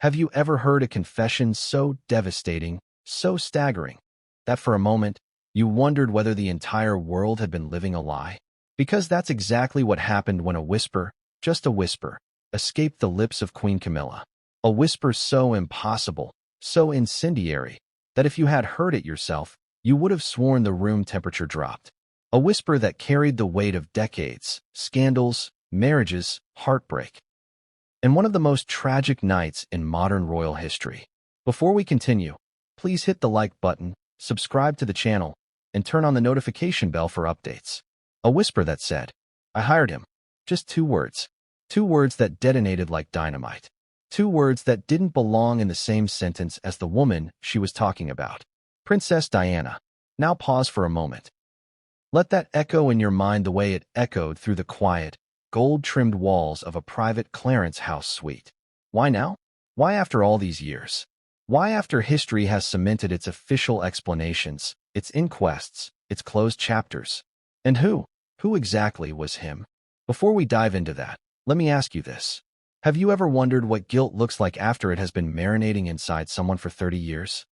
Have you ever heard a confession so devastating, so staggering, that for a moment you wondered whether the entire world had been living a lie? Because that's exactly what happened when a whisper, just a whisper, escaped the lips of Queen Camilla. A whisper so impossible, so incendiary, that if you had heard it yourself, you would have sworn the room temperature dropped. A whisper that carried the weight of decades, scandals, marriages, heartbreak, and one of the most tragic nights in modern royal history. Before we continue, please hit the like button, subscribe to the channel, and turn on the notification bell for updates. A whisper that said, "I hired him." Just 2 words. 2 words that detonated like dynamite. 2 words that didn't belong in the same sentence as the woman she was talking about. Princess Diana. Now pause for a moment. Let that echo in your mind the way it echoed through the quiet, gold-trimmed walls of a private Clarence house suite. Why now? Why after all these years? Why after history has cemented its official explanations, its inquests, its closed chapters? And who exactly was him? Before we dive into that, let me ask you this. Have you ever wondered what guilt looks like after it has been marinating inside someone for 30 years?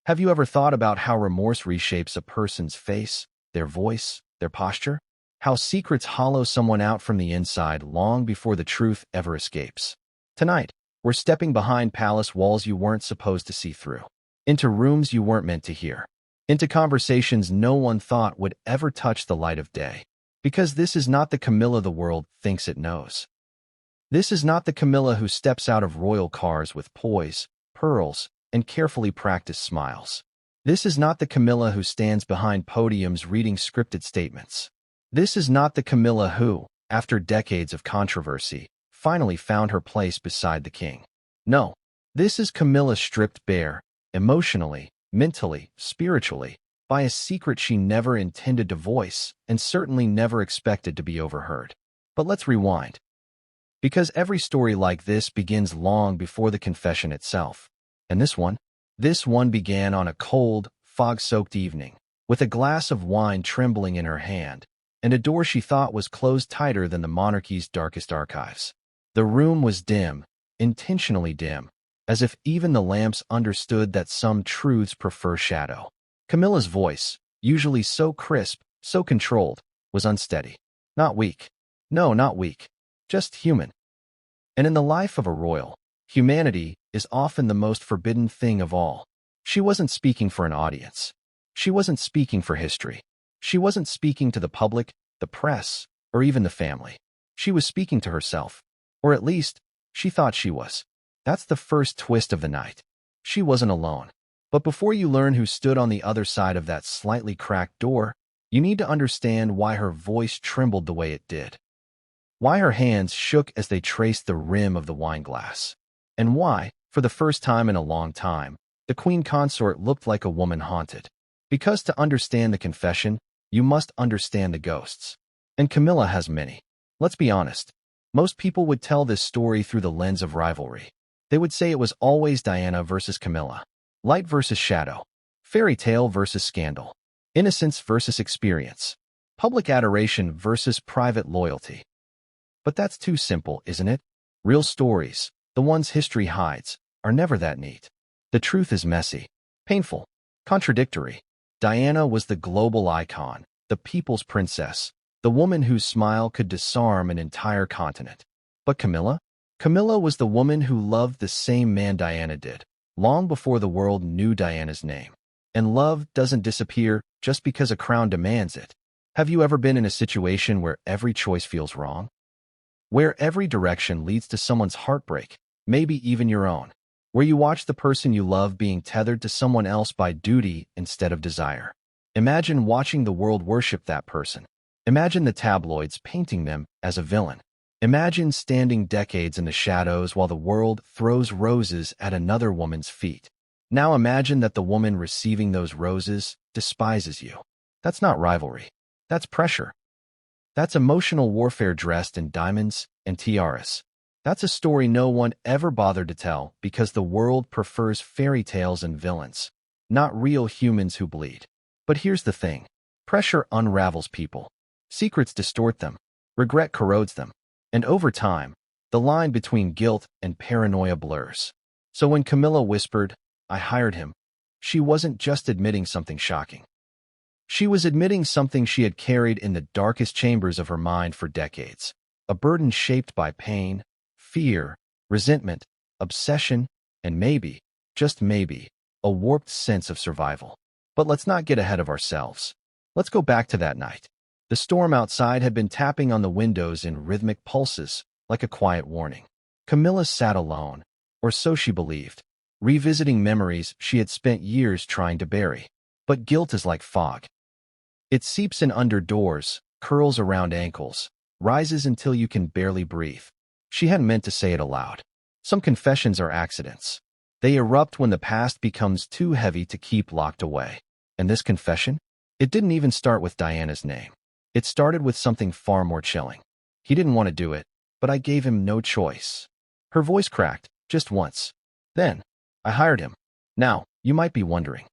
Have you ever thought about how remorse reshapes a person's face, their voice, their posture? How secrets hollow someone out from the inside long before the truth ever escapes? Tonight, we're stepping behind palace walls you weren't supposed to see through, into rooms you weren't meant to hear, into conversations no one thought would ever touch the light of day. Because this is not the Camilla the world thinks it knows. This is not the Camilla who steps out of royal cars with poise, pearls, and carefully practiced smiles. This is not the Camilla who stands behind podiums reading scripted statements. This is not the Camilla who, after decades of controversy, finally found her place beside the king. No, this is Camilla stripped bare, emotionally, mentally, spiritually, by a secret she never intended to voice and certainly never expected to be overheard. But let's rewind. Because every story like this begins long before the confession itself. And this one began on a cold, fog-soaked evening, with a glass of wine trembling in her hand, and a door she thought was closed tighter than the monarchy's darkest archives. The room was dim, intentionally dim, as if even the lamps understood that some truths prefer shadow. Camilla's voice, usually so crisp, so controlled, was unsteady. Not weak. No, not weak. Just human. And in the life of a royal, humanity is often the most forbidden thing of all. She wasn't speaking for an audience. She wasn't speaking for history. She wasn't speaking to the public, the press, or even the family. She was speaking to herself. Or at least, she thought she was. That's the first twist of the night. She wasn't alone. But before you learn who stood on the other side of that slightly cracked door, you need to understand why her voice trembled the way it did. Why her hands shook as they traced the rim of the wine glass. And why, for the first time in a long time, the queen consort looked like a woman haunted. Because to understand the confession, you must understand the ghosts. And Camilla has many. Let's be honest. Most people would tell this story through the lens of rivalry. They would say it was always Diana versus Camilla. Light versus shadow. Fairy tale versus scandal. Innocence versus experience. Public adoration versus private loyalty. But that's too simple, isn't it? Real stories, the ones history hides, are never that neat. The truth is messy, painful, contradictory. Diana was the global icon, the people's princess, the woman whose smile could disarm an entire continent. But Camilla? Camilla was the woman who loved the same man Diana did, long before the world knew Diana's name. And love doesn't disappear just because a crown demands it. Have you ever been in a situation where every choice feels wrong? Where every direction leads to someone's heartbreak, maybe even your own. Where you watch the person you love being tethered to someone else by duty instead of desire. Imagine watching the world worship that person. Imagine the tabloids painting them as a villain. Imagine standing decades in the shadows while the world throws roses at another woman's feet. Now imagine that the woman receiving those roses despises you. That's not rivalry. That's pressure. That's emotional warfare dressed in diamonds and tiaras. That's a story no one ever bothered to tell because the world prefers fairy tales and villains, not real humans who bleed. But here's the thing. Pressure unravels people. Secrets distort them. Regret corrodes them. And over time, the line between guilt and paranoia blurs. So when Camilla whispered, "I hired him," she wasn't just admitting something shocking. She was admitting something she had carried in the darkest chambers of her mind for decades, a burden shaped by pain, fear, resentment, obsession, and maybe, just maybe, a warped sense of survival. But let's not get ahead of ourselves. Let's go back to that night. The storm outside had been tapping on the windows in rhythmic pulses, like a quiet warning. Camilla sat alone, or so she believed, revisiting memories she had spent years trying to bury. But guilt is like fog. It seeps in under doors, curls around ankles, rises until you can barely breathe. She hadn't meant to say it aloud. Some confessions are accidents. They erupt when the past becomes too heavy to keep locked away. And this confession? It didn't even start with Diana's name. It started with something far more chilling. He didn't want to do it, but I gave him no choice. Her voice cracked, just once. Then, I hired him. Now, you might be wondering.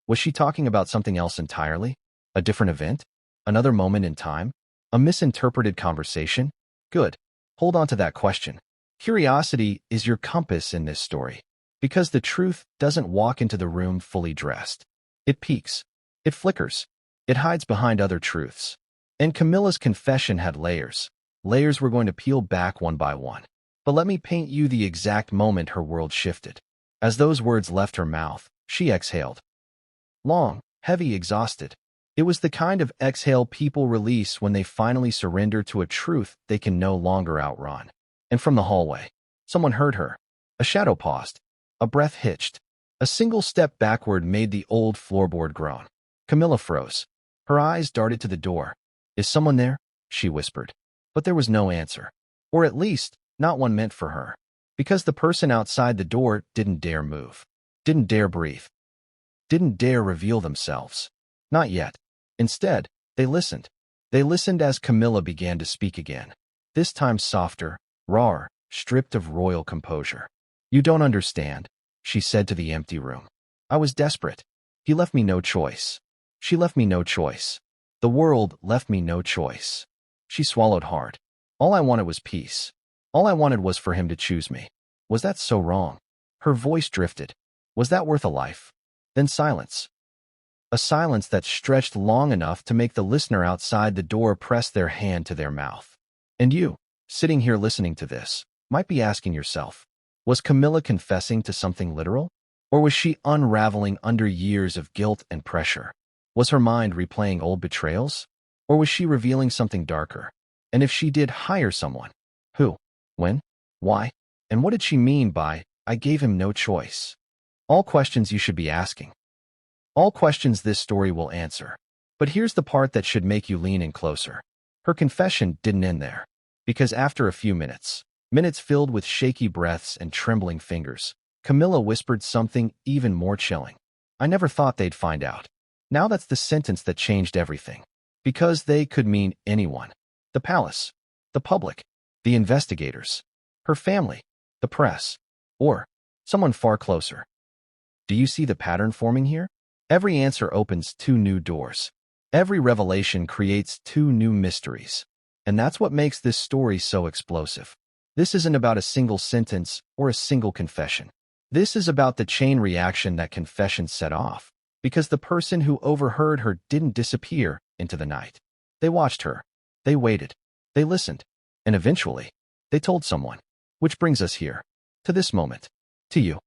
Was she talking about something else entirely? A different event? Another moment in time? A misinterpreted conversation? Good. Hold on to that question. Curiosity is your compass in this story, because the truth doesn't walk into the room fully dressed. It peeks. It flickers. It hides behind other truths. And Camilla's confession had layers. Layers we're going to peel back one by one. But let me paint you the exact moment her world shifted. As those words left her mouth, she exhaled. Long, heavy, exhausted. It was the kind of exhale people release when they finally surrender to a truth they can no longer outrun. And from the hallway, someone heard her. A shadow paused. A breath hitched. A single step backward made the old floorboard groan. Camilla froze. Her eyes darted to the door. "Is someone there?" she whispered. But there was no answer. Or at least, not one meant for her. Because the person outside the door didn't dare move. Didn't dare breathe. Didn't dare reveal themselves. Not yet. Instead, they listened. They listened as Camilla began to speak again. This time softer, rawer, stripped of royal composure. "You don't understand," she said to the empty room. "I was desperate. He left me no choice. She left me no choice. The world left me no choice." She swallowed hard. "All I wanted was peace. All I wanted was for him to choose me. Was that so wrong?" Her voice drifted. "Was that worth a life?" Then silence. A silence that stretched long enough to make the listener outside the door press their hand to their mouth. And you, sitting here listening to this, might be asking yourself, was Camilla confessing to something literal? Or was she unraveling under years of guilt and pressure? Was her mind replaying old betrayals? Or was she revealing something darker? And if she did hire someone, who, when, why, and what did she mean by, "I gave him no choice"? All questions you should be asking. All questions this story will answer. But here's the part that should make you lean in closer. Her confession didn't end there. Because after a few minutes, minutes filled with shaky breaths and trembling fingers, Camilla whispered something even more chilling. "I never thought they'd find out." Now that's the sentence that changed everything. Because they could mean anyone. The palace, the public, the investigators, her family, the press, or someone far closer. Do you see the pattern forming here? Every answer opens two new doors. Every revelation creates two new mysteries. And that's what makes this story so explosive. This isn't about a single sentence or a single confession. This is about the chain reaction that confession set off. Because the person who overheard her didn't disappear into the night. They watched her. They waited. They listened. And eventually, they told someone. Which brings us here. To this moment. To you.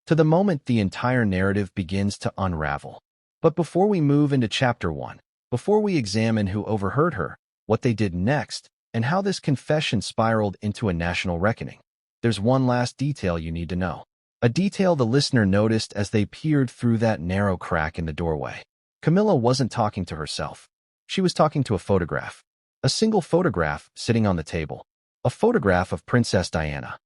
To the moment the entire narrative begins to unravel. But before we move into Chapter 1, before we examine who overheard her, what they did next, and how this confession spiraled into a national reckoning, there's one last detail you need to know. A detail the listener noticed as they peered through that narrow crack in the doorway. Camilla wasn't talking to herself. She was talking to a photograph. A single photograph sitting on the table. A photograph of Princess Diana.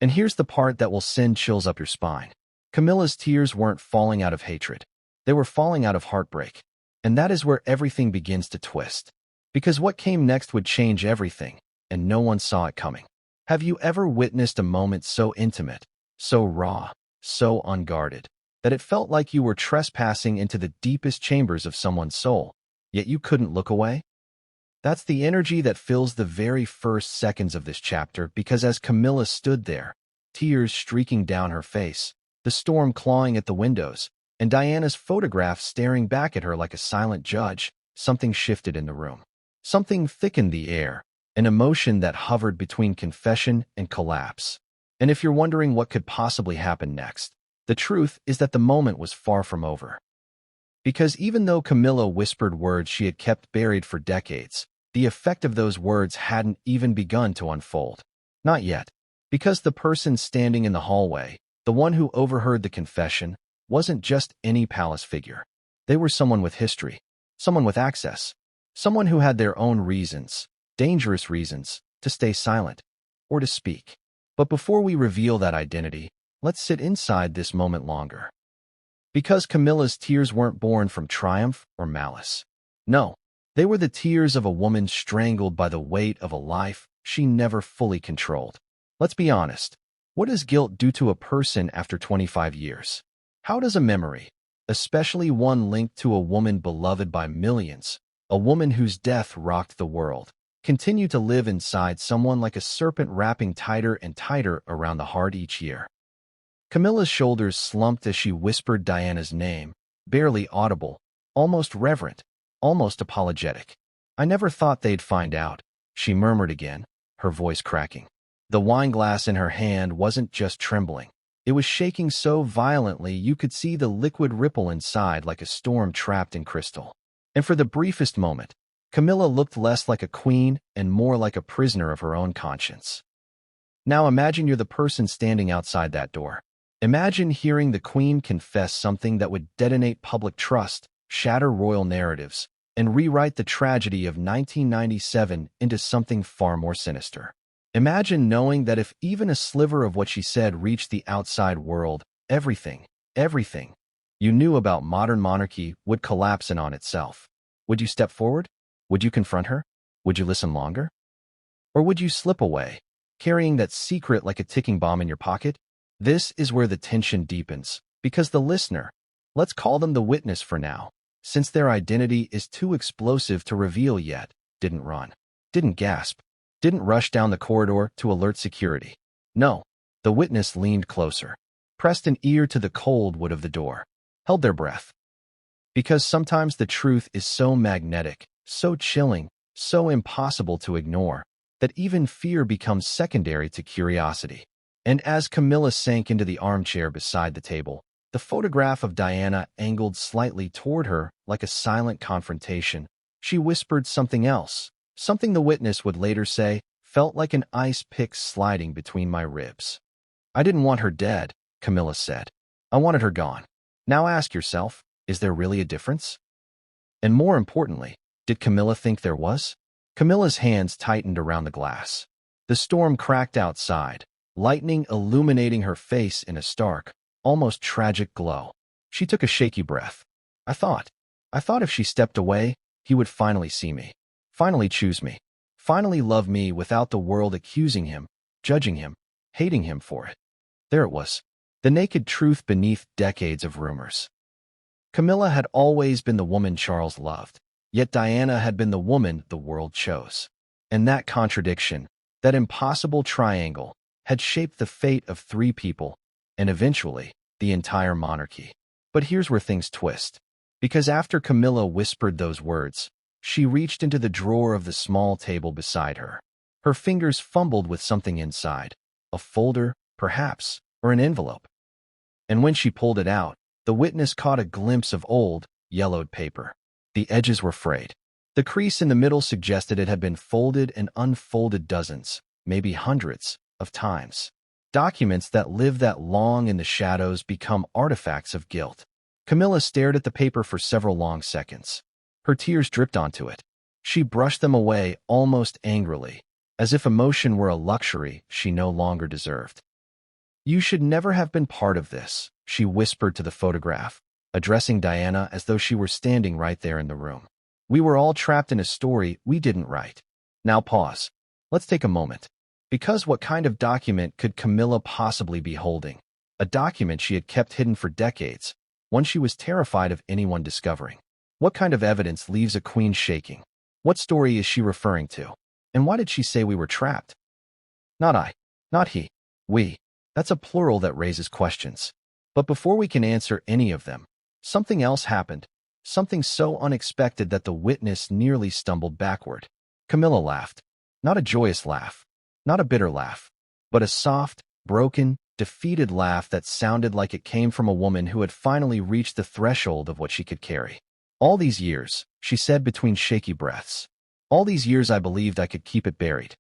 And here's the part that will send chills up your spine. Camilla's tears weren't falling out of hatred. They were falling out of heartbreak. And that is where everything begins to twist. Because what came next would change everything, and no one saw it coming. Have you ever witnessed a moment so intimate, so raw, so unguarded, that it felt like you were trespassing into the deepest chambers of someone's soul, yet you couldn't look away? That's the energy that fills the very first seconds of this chapter, because as Camilla stood there, tears streaking down her face, the storm clawing at the windows, and Diana's photograph staring back at her like a silent judge, something shifted in the room. Something thickened the air, an emotion that hovered between confession and collapse. And if you're wondering what could possibly happen next, the truth is that the moment was far from over. Because even though Camilla whispered words she had kept buried for decades, the effect of those words hadn't even begun to unfold. Not yet. Because the person standing in the hallway, the one who overheard the confession, wasn't just any palace figure. They were someone with history, someone with access, someone who had their own reasons, dangerous reasons, to stay silent or to speak. But before we reveal that identity, let's sit inside this moment longer. Because Camilla's tears weren't born from triumph or malice. No, they were the tears of a woman strangled by the weight of a life she never fully controlled. Let's be honest. What does guilt do to a person after 25 years? How does a memory, especially one linked to a woman beloved by millions, a woman whose death rocked the world, continue to live inside someone like a serpent wrapping tighter and tighter around the heart each year? Camilla's shoulders slumped as she whispered Diana's name, barely audible, almost reverent, almost apologetic. I never thought they'd find out, she murmured again, her voice cracking. The wine glass in her hand wasn't just trembling. It was shaking so violently you could see the liquid ripple inside like a storm trapped in crystal. And for the briefest moment, Camilla looked less like a queen and more like a prisoner of her own conscience. Now imagine you're the person standing outside that door. Imagine hearing the queen confess something that would detonate public trust, shatter royal narratives, and rewrite the tragedy of 1997 into something far more sinister. Imagine knowing that if even a sliver of what she said reached the outside world, everything you knew about modern monarchy would collapse in on itself. Would you step forward? Would you confront her? Would you listen longer? Or would you slip away, carrying that secret like a ticking bomb in your pocket? This is where the tension deepens, because the listener, let's call them the witness for now, since their identity is too explosive to reveal yet, didn't run, didn't gasp, didn't rush down the corridor to alert security. No, the witness leaned closer, pressed an ear to the cold wood of the door, held their breath. Because sometimes the truth is so magnetic, so chilling, so impossible to ignore, that even fear becomes secondary to curiosity. And as Camilla sank into the armchair beside the table, the photograph of Diana angled slightly toward her like a silent confrontation. She whispered something else, something the witness would later say felt like an ice pick sliding between my ribs. I didn't want her dead, Camilla said. I wanted her gone. Now ask yourself, is there really a difference? And more importantly, did Camilla think there was? Camilla's hands tightened around the glass. The storm cracked outside, lightning illuminating her face in a stark, almost tragic glow. She took a shaky breath. I thought if she stepped away, he would finally see me, finally choose me, finally love me without the world accusing him, judging him, hating him for it. There it was, the naked truth beneath decades of rumors. Camilla had always been the woman Charles loved, yet Diana had been the woman the world chose. And that contradiction, that impossible triangle, had shaped the fate of 3 people, and eventually, the entire monarchy. But here's where things twist. Because after Camilla whispered those words, she reached into the drawer of the small table beside her. Her fingers fumbled with something inside, a folder, perhaps, or an envelope. And when she pulled it out, the witness caught a glimpse of old, yellowed paper. The edges were frayed. The crease in the middle suggested it had been folded and unfolded dozens, maybe hundreds, of times. Documents that live that long in the shadows become artifacts of guilt. Camilla stared at the paper for several long seconds. Her tears dripped onto it. She brushed them away almost angrily, as if emotion were a luxury she no longer deserved. You should never have been part of this, she whispered to the photograph, addressing Diana as though she were standing right there in the room. We were all trapped in a story we didn't write. Now pause. Let's take a moment. Because what kind of document could Camilla possibly be holding? A document she had kept hidden for decades, one she was terrified of anyone discovering. What kind of evidence leaves a queen shaking? What story is she referring to? And why did she say we were trapped? Not I. Not he. We. That's a plural that raises questions. But before we can answer any of them, something else happened, something so unexpected that the witness nearly stumbled backward. Camilla laughed. Not a joyous laugh, not a bitter laugh, but a soft, broken, defeated laugh that sounded like it came from a woman who had finally reached the threshold of what she could carry. All these years, she said between shaky breaths, all these years I believed I could keep it buried.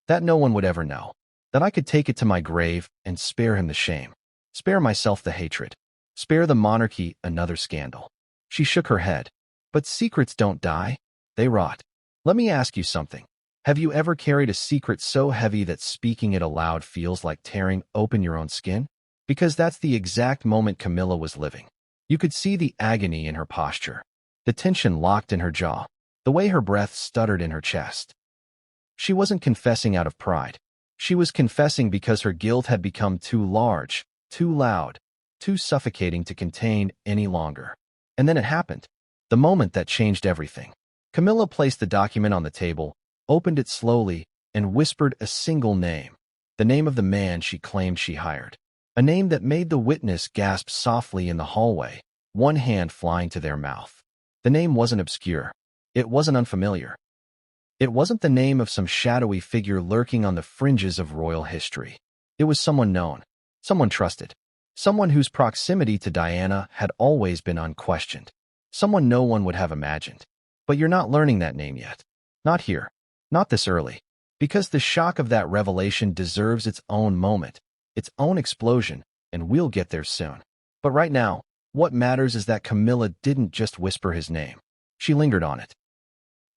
That no one would ever know. That I could take it to my grave and spare him the shame. Spare myself the hatred. Spare the monarchy another scandal. She shook her head. But secrets don't die. They rot. Let me ask you something. Have you ever carried a secret so heavy that speaking it aloud feels like tearing open your own skin? Because that's the exact moment Camilla was living. You could see the agony in her posture, the tension locked in her jaw, the way her breath stuttered in her chest. She wasn't confessing out of pride. She was confessing because her guilt had become too large, too loud, too suffocating to contain any longer. And then it happened. The moment that changed everything. Camilla placed the document on the table, opened it slowly, and whispered a single name. The name of the man she claimed she hired. A name that made the witness gasp softly in the hallway, one hand flying to their mouth. The name wasn't obscure. It wasn't unfamiliar. It wasn't the name of some shadowy figure lurking on the fringes of royal history. It was someone known, someone trusted, someone whose proximity to Diana had always been unquestioned, someone no one would have imagined. But you're not learning that name yet. Not here. Not this early. Because the shock of that revelation deserves its own moment, its own explosion, and we'll get there soon. But right now, what matters is that Camilla didn't just whisper his name. She lingered on it.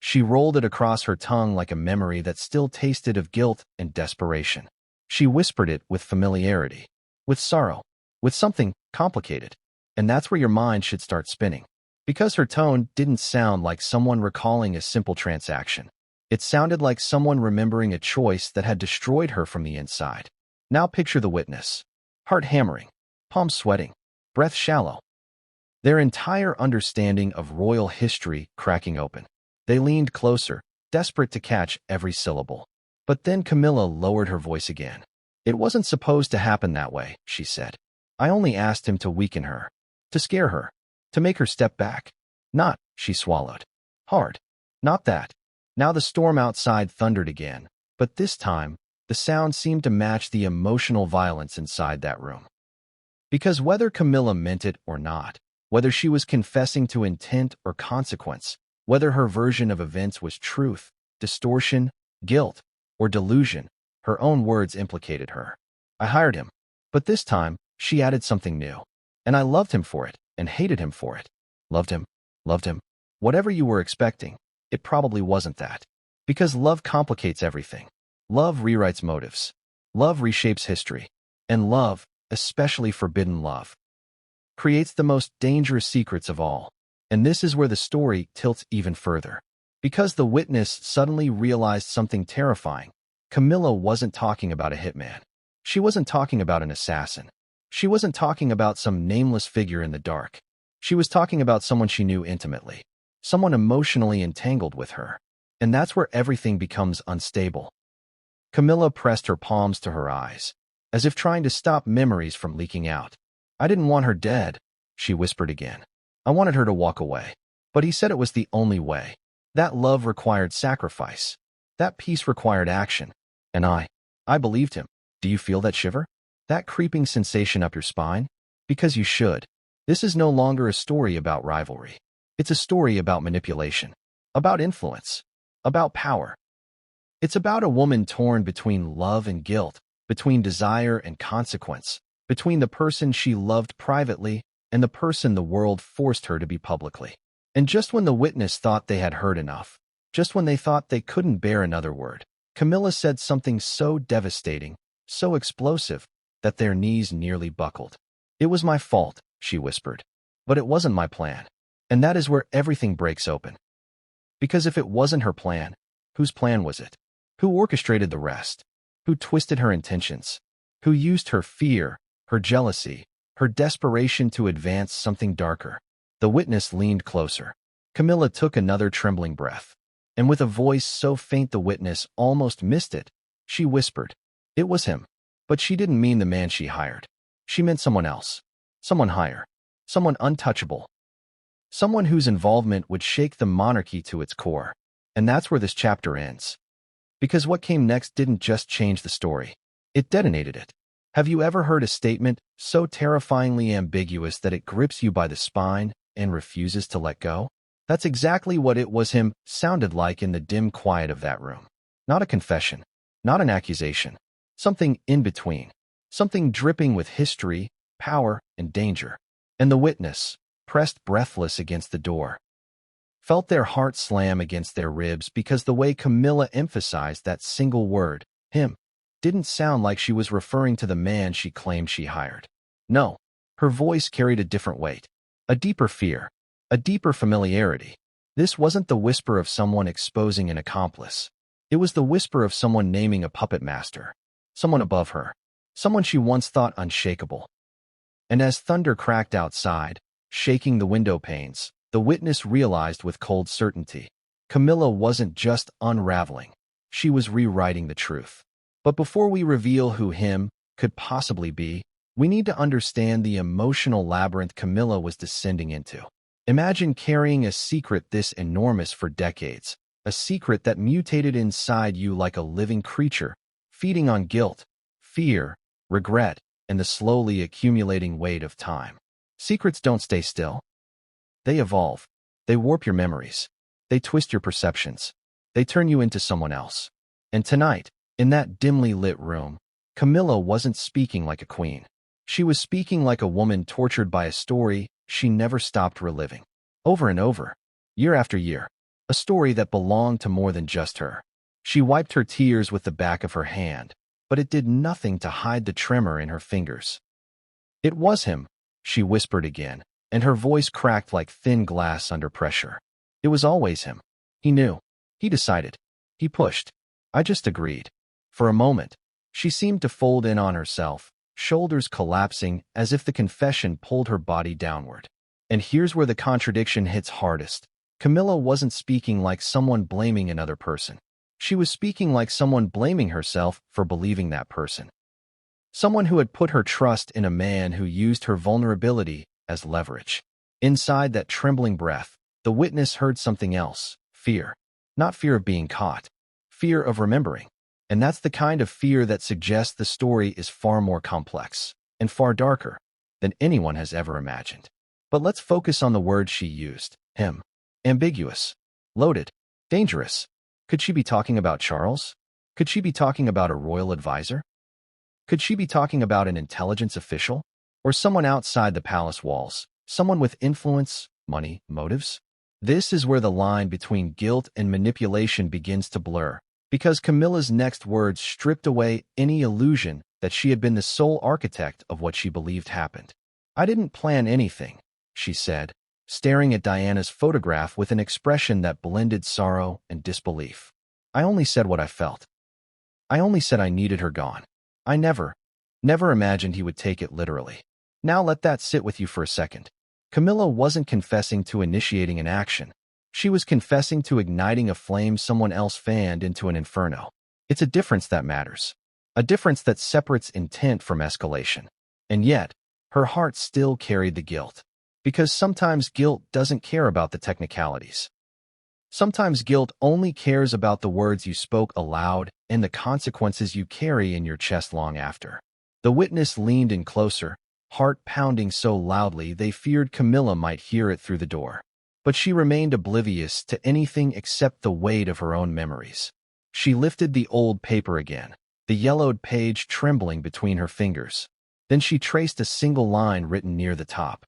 She rolled it across her tongue like a memory that still tasted of guilt and desperation. She whispered it with familiarity, with sorrow, with something complicated. And that's where your mind should start spinning. Because her tone didn't sound like someone recalling a simple transaction. It sounded like someone remembering a choice that had destroyed her from the inside. Now picture the witness. Heart hammering, palms sweating, breath shallow. Their entire understanding of royal history cracking open. They leaned closer, desperate to catch every syllable. But then Camilla lowered her voice again. It wasn't supposed to happen that way, she said. I only asked him to weaken her, to scare her, to make her step back. Not, she swallowed. Hard. Not that. Now the storm outside thundered again, but this time, the sound seemed to match the emotional violence inside that room. Because whether Camilla meant it or not, whether she was confessing to intent or consequence, whether her version of events was truth, distortion, guilt, or delusion, her own words implicated her. I hired him. But this time, she added something new. And I loved him for it, and hated him for it. Loved him. Whatever you were expecting, it probably wasn't that. Because love complicates everything. Love rewrites motives. Love reshapes history. And love, especially forbidden love, creates the most dangerous secrets of all. And this is where the story tilts even further. Because the witness suddenly realized something terrifying. Camilla wasn't talking about a hitman. She wasn't talking about an assassin. She wasn't talking about some nameless figure in the dark. She was talking about someone she knew intimately. Someone emotionally entangled with her. And that's where everything becomes unstable. Camilla pressed her palms to her eyes, as if trying to stop memories from leaking out. I didn't want her dead, she whispered again. I wanted her to walk away. But he said it was the only way. That love required sacrifice. That peace required action. And I believed him. Do you feel that shiver? That creeping sensation up your spine? Because you should. This is no longer a story about rivalry. It's a story about manipulation. About influence. About power. It's about a woman torn between love and guilt, between desire and consequence, between the person she loved privately and the person the world forced her to be publicly. And just when the witness thought they had heard enough, just when they thought they couldn't bear another word, Camilla said something so devastating, so explosive, that their knees nearly buckled. It was my fault, she whispered. But it wasn't my plan. And that is where everything breaks open. Because if it wasn't her plan, whose plan was it? Who orchestrated the rest? Who twisted her intentions? Who used her fear, her jealousy, her desperation to advance something darker? The witness leaned closer. Camilla took another trembling breath. And with a voice so faint the witness almost missed it, she whispered, It was him. But she didn't mean the man she hired. She meant someone else. Someone higher. Someone untouchable. Someone whose involvement would shake the monarchy to its core. And that's where this chapter ends. Because what came next didn't just change the story. It detonated it. Have you ever heard a statement so terrifyingly ambiguous that it grips you by the spine and refuses to let go? That's exactly what it was him sounded like in the dim quiet of that room. Not a confession, not an accusation. Something in between. Something dripping with history, power, and danger. And the witness, pressed breathless against the door, felt their heart slam against their ribs because the way Camilla emphasized that single word, him, didn't sound like she was referring to the man she claimed she hired. No, her voice carried a different weight, a deeper fear, a deeper familiarity. This wasn't the whisper of someone exposing an accomplice. It was the whisper of someone naming a puppet master, someone above her, someone she once thought unshakable. And as thunder cracked outside, shaking the window panes, the witness realized with cold certainty, Camilla wasn't just unraveling, she was rewriting the truth. But before we reveal who him could possibly be, we need to understand the emotional labyrinth Camilla was descending into. Imagine carrying a secret this enormous for decades, a secret that mutated inside you like a living creature, feeding on guilt, fear, regret, and the slowly accumulating weight of time. Secrets don't stay still. They evolve. They warp your memories. They twist your perceptions. They turn you into someone else. And tonight, in that dimly lit room, Camilla wasn't speaking like a queen. She was speaking like a woman tortured by a story she never stopped reliving. Over and over, year after year, a story that belonged to more than just her. She wiped her tears with the back of her hand, but it did nothing to hide the tremor in her fingers. It was him, she whispered again, and her voice cracked like thin glass under pressure. It was always him. He knew. He decided. He pushed. I just agreed. For a moment, she seemed to fold in on herself, shoulders collapsing as if the confession pulled her body downward. And here's where the contradiction hits hardest. Camilla wasn't speaking like someone blaming another person. She was speaking like someone blaming herself for believing that person. Someone who had put her trust in a man who used her vulnerability as leverage. Inside that trembling breath, the witness heard something else, fear. Not fear of being caught, fear of remembering. And that's the kind of fear that suggests the story is far more complex and far darker than anyone has ever imagined. But let's focus on the word she used, him. Ambiguous, loaded, dangerous. Could she be talking about Charles? Could she be talking about a royal advisor? Could she be talking about an intelligence official? Or someone outside the palace walls, someone with influence, money, motives? This is where the line between guilt and manipulation begins to blur, because Camilla's next words stripped away any illusion that she had been the sole architect of what she believed happened. I didn't plan anything, she said, staring at Diana's photograph with an expression that blended sorrow and disbelief. I only said what I felt. I only said I needed her gone. I never imagined he would take it literally. Now let that sit with you for a second. Camilla wasn't confessing to initiating an action. She was confessing to igniting a flame someone else fanned into an inferno. It's a difference that matters. A difference that separates intent from escalation. And yet, her heart still carried the guilt. Because sometimes guilt doesn't care about the technicalities. Sometimes guilt only cares about the words you spoke aloud and the consequences you carry in your chest long after. The witness leaned in closer, heart pounding so loudly they feared Camilla might hear it through the door. But she remained oblivious to anything except the weight of her own memories. She lifted the old paper again, the yellowed page trembling between her fingers. Then she traced a single line written near the top.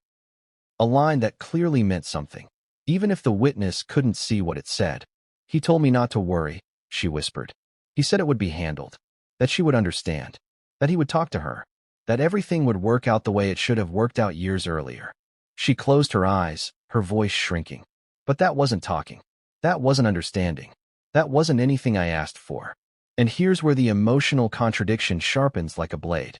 A line that clearly meant something, even if the witness couldn't see what it said. He told me not to worry, she whispered. He said it would be handled, that she would understand, that he would talk to her, that everything would work out the way it should have worked out years earlier. She closed her eyes, her voice shrinking. But that wasn't talking. That wasn't understanding. That wasn't anything I asked for. And here's where the emotional contradiction sharpens like a blade.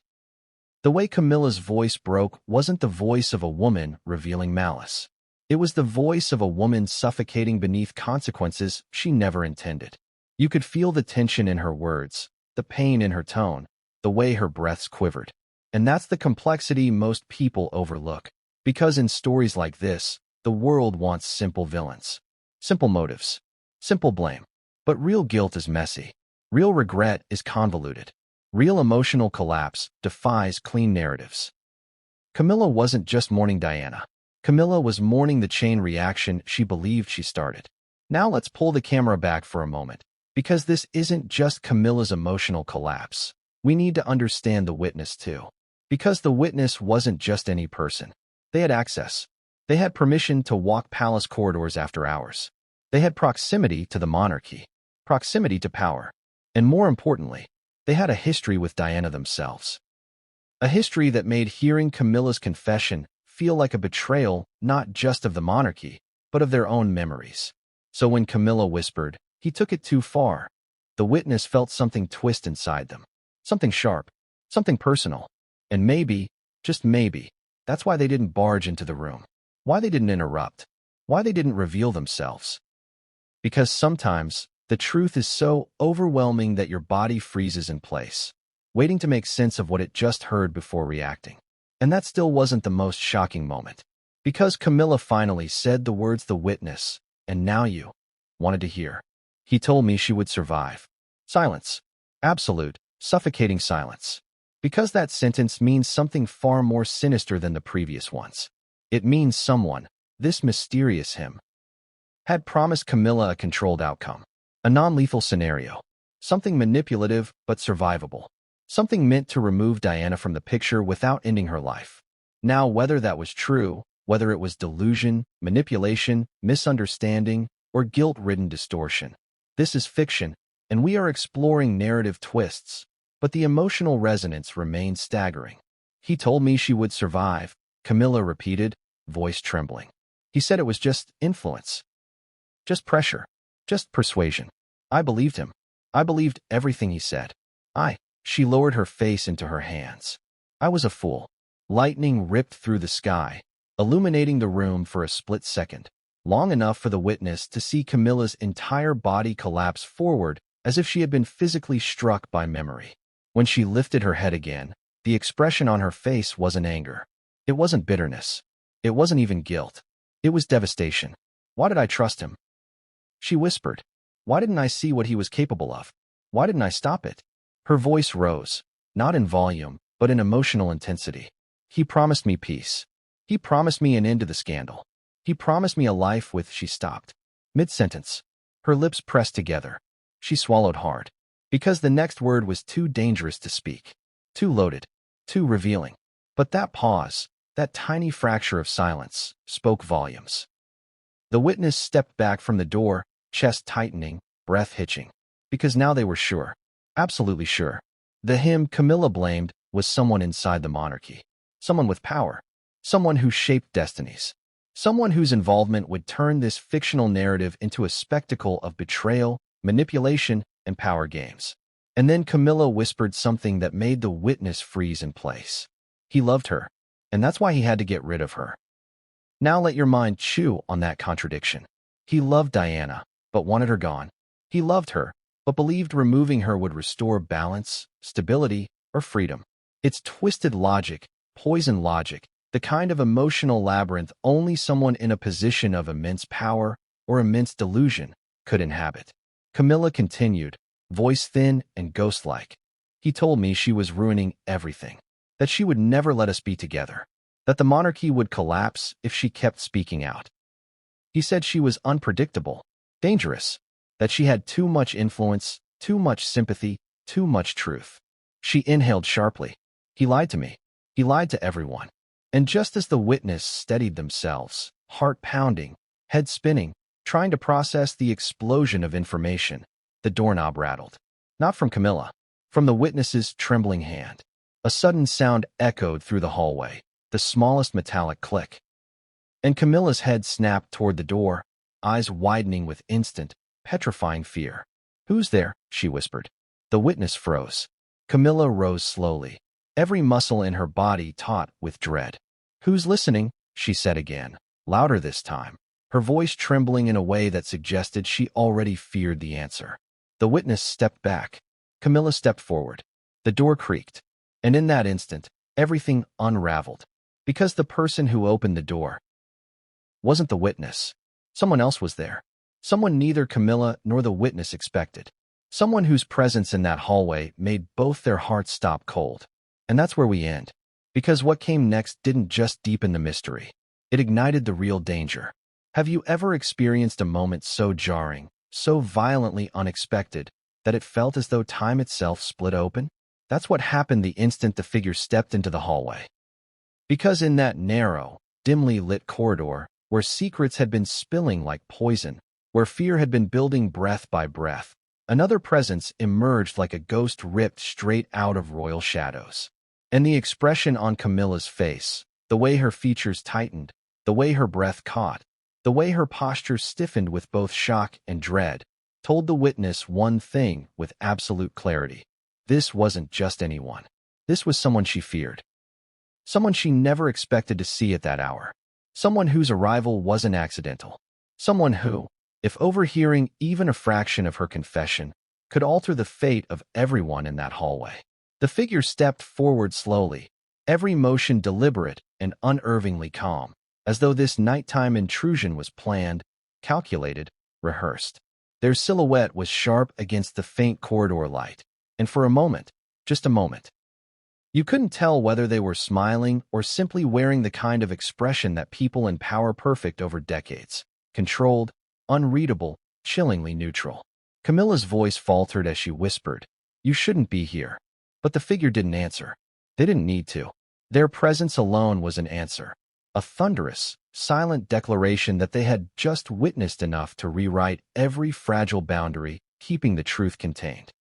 The way Camilla's voice broke wasn't the voice of a woman revealing malice. It was the voice of a woman suffocating beneath consequences she never intended. You could feel the tension in her words, the pain in her tone, the way her breaths quivered. And that's the complexity most people overlook. Because in stories like this, the world wants simple villains, simple motives, simple blame. But real guilt is messy. Real regret is convoluted. Real emotional collapse defies clean narratives. Camilla wasn't just mourning Diana. Camilla was mourning the chain reaction she believed she started. Now let's pull the camera back for a moment, because this isn't just Camilla's emotional collapse. We need to understand the witness too. Because the witness wasn't just any person. They had access. They had permission to walk palace corridors after hours. They had proximity to the monarchy, proximity to power. And more importantly, they had a history with Diana themselves. A history that made hearing Camilla's confession feel like a betrayal not just of the monarchy, but of their own memories. So when Camilla whispered, "He took it too far," the witness felt something twist inside them. Something sharp, something personal. And maybe, just maybe, that's why they didn't barge into the room. Why they didn't interrupt. Why they didn't reveal themselves. Because sometimes, the truth is so overwhelming that your body freezes in place, waiting to make sense of what it just heard before reacting. And that still wasn't the most shocking moment. Because Camilla finally said the words the witness, and now you, wanted to hear. He told me she would survive. Silence. Absolute, suffocating silence. Because that sentence means something far more sinister than the previous ones. It means someone, this mysterious him, had promised Camilla a controlled outcome. A non-lethal scenario. Something manipulative but survivable. Something meant to remove Diana from the picture without ending her life. Now, whether that was true, whether it was delusion, manipulation, misunderstanding, or guilt-ridden distortion, this is fiction, and we are exploring narrative twists, but the emotional resonance remains staggering. He told me she would survive, Camilla repeated, voice trembling. He said it was just influence. Just pressure. Just persuasion. I believed him. I believed everything he said. She lowered her face into her hands. I was a fool. Lightning ripped through the sky, illuminating the room for a split second, long enough for the witness to see Camilla's entire body collapse forward as if she had been physically struck by memory. When she lifted her head again, the expression on her face wasn't anger. It wasn't bitterness. It wasn't even guilt. It was devastation. Why did I trust him? She whispered. Why didn't I see what he was capable of? Why didn't I stop it? Her voice rose, not in volume, but in emotional intensity. He promised me peace. He promised me an end to the scandal. He promised me a life with. She stopped. Mid-sentence. Her lips pressed together. She swallowed hard. Because the next word was too dangerous to speak. Too loaded. Too revealing. But that pause, that tiny fracture of silence, spoke volumes. The witness stepped back from the door, chest tightening, breath hitching. Because now they were sure. Absolutely sure. The him Camilla blamed was someone inside the monarchy. Someone with power. Someone who shaped destinies. Someone whose involvement would turn this fictional narrative into a spectacle of betrayal, manipulation, and power games. And then Camilla whispered something that made the witness freeze in place. He loved her, and that's why he had to get rid of her. Now let your mind chew on that contradiction. He loved Diana, but wanted her gone. He loved her, but believed removing her would restore balance, stability, or freedom. It's twisted logic, poison logic, the kind of emotional labyrinth only someone in a position of immense power or immense delusion could inhabit. Camilla continued, voice thin and ghost-like. He told me she was ruining everything, that she would never let us be together, that the monarchy would collapse if she kept speaking out. He said she was unpredictable, dangerous, that she had too much influence, too much sympathy, too much truth. She inhaled sharply. He lied to me. He lied to everyone. And just as the witness steadied themselves, heart pounding, head spinning, trying to process the explosion of information, the doorknob rattled. Not from Camilla, from the witness's trembling hand. A sudden sound echoed through the hallway, the smallest metallic click. And Camilla's head snapped toward the door, eyes widening with instant, petrifying fear. "Who's there?" she whispered. The witness froze. Camilla rose slowly, every muscle in her body taut with dread. "Who's listening?" she said again, louder this time, her voice trembling in a way that suggested she already feared the answer. The witness stepped back. Camilla stepped forward. The door creaked, and in that instant, everything unraveled. Because the person who opened the door wasn't the witness. Someone else was there. Someone neither Camilla nor the witness expected. Someone whose presence in that hallway made both their hearts stop cold. And that's where we end. Because what came next didn't just deepen the mystery. It ignited the real danger. Have you ever experienced a moment so jarring, so violently unexpected, that it felt as though time itself split open? That's what happened the instant the figure stepped into the hallway. Because in that narrow, dimly lit corridor, where secrets had been spilling like poison, where fear had been building breath by breath, another presence emerged like a ghost ripped straight out of royal shadows. And the expression on Camilla's face, the way her features tightened, the way her breath caught, the way her posture stiffened with both shock and dread, told the witness one thing with absolute clarity. This wasn't just anyone. This was someone she feared. Someone she never expected to see at that hour. Someone whose arrival wasn't accidental. Someone who, if overhearing even a fraction of her confession, could alter the fate of everyone in that hallway. The figure stepped forward slowly, every motion deliberate and unnervingly calm, as though this nighttime intrusion was planned, calculated, rehearsed. Their silhouette was sharp against the faint corridor light, and for a moment, just a moment, you couldn't tell whether they were smiling or simply wearing the kind of expression that people in power perfect over decades. Controlled, unreadable, chillingly neutral. Camilla's voice faltered as she whispered, "You shouldn't be here." But the figure didn't answer. They didn't need to. Their presence alone was an answer. A thunderous, silent declaration that they had just witnessed enough to rewrite every fragile boundary, keeping the truth contained.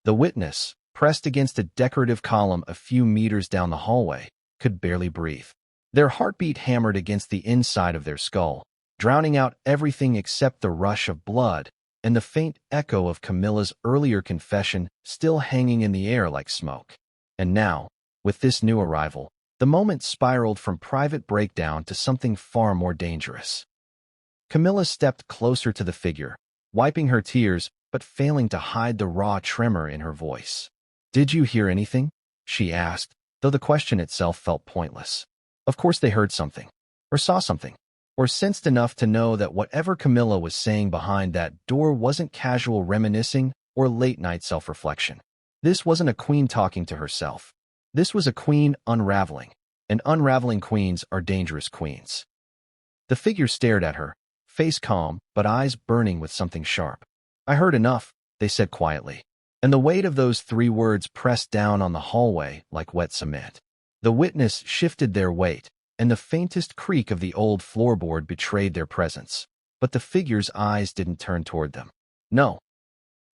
The witness, pressed against a decorative column a few meters down the hallway, could barely breathe. Their heartbeat hammered against the inside of their skull, drowning out everything except the rush of blood and the faint echo of Camilla's earlier confession still hanging in the air like smoke. And now, with this new arrival, the moment spiraled from private breakdown to something far more dangerous. Camilla stepped closer to the figure, wiping her tears but failing to hide the raw tremor in her voice. "Did you hear anything?" she asked, though the question itself felt pointless. Of course they heard something, or saw something, or sensed enough to know that whatever Camilla was saying behind that door wasn't casual reminiscing or late-night self-reflection. This wasn't a queen talking to herself. This was a queen unraveling, and unraveling queens are dangerous queens. The figure stared at her, face calm but eyes burning with something sharp. "I heard enough," they said quietly, and the weight of those 3 words pressed down on the hallway like wet cement. The witness shifted their weight, and the faintest creak of the old floorboard betrayed their presence. But the figure's eyes didn't turn toward them. No.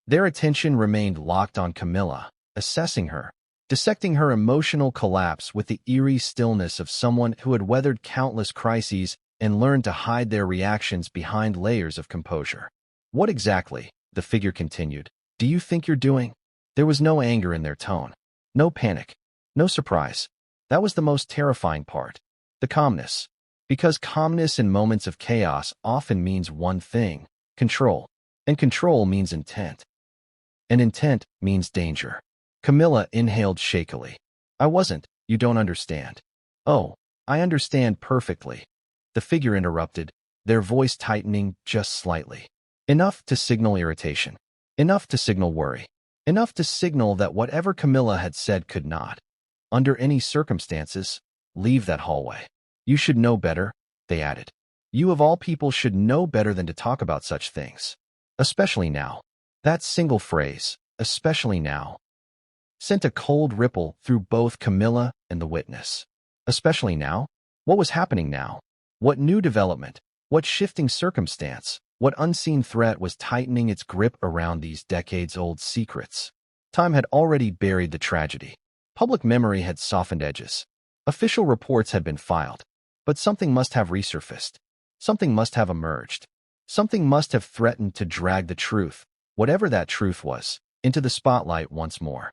Their attention remained locked on Camilla, assessing her, dissecting her emotional collapse with the eerie stillness of someone who had weathered countless crises and learned to hide their reactions behind layers of composure. "What exactly," the figure continued, "do you think you're doing?" There was no anger in their tone, no panic, no surprise. That was the most terrifying part. The calmness. Because calmness in moments of chaos often means one thing: control. And control means intent. And intent means danger. Camilla inhaled shakily. "I wasn't. You don't understand." "Oh, I understand perfectly." The figure interrupted, their voice tightening just slightly. Enough to signal irritation. Enough to signal worry. Enough to signal that whatever Camilla had said could not, under any circumstances, leave that hallway. "You should know better," they added. "You of all people should know better than to talk about such things. Especially now." That single phrase, "especially now," sent a cold ripple through both Camilla and the witness. Especially now? What was happening now? What new development? What shifting circumstance? What unseen threat was tightening its grip around these decades-old secrets? Time had already buried the tragedy. Public memory had softened edges. Official reports had been filed. But something must have resurfaced. Something must have emerged. Something must have threatened to drag the truth, whatever that truth was, into the spotlight once more.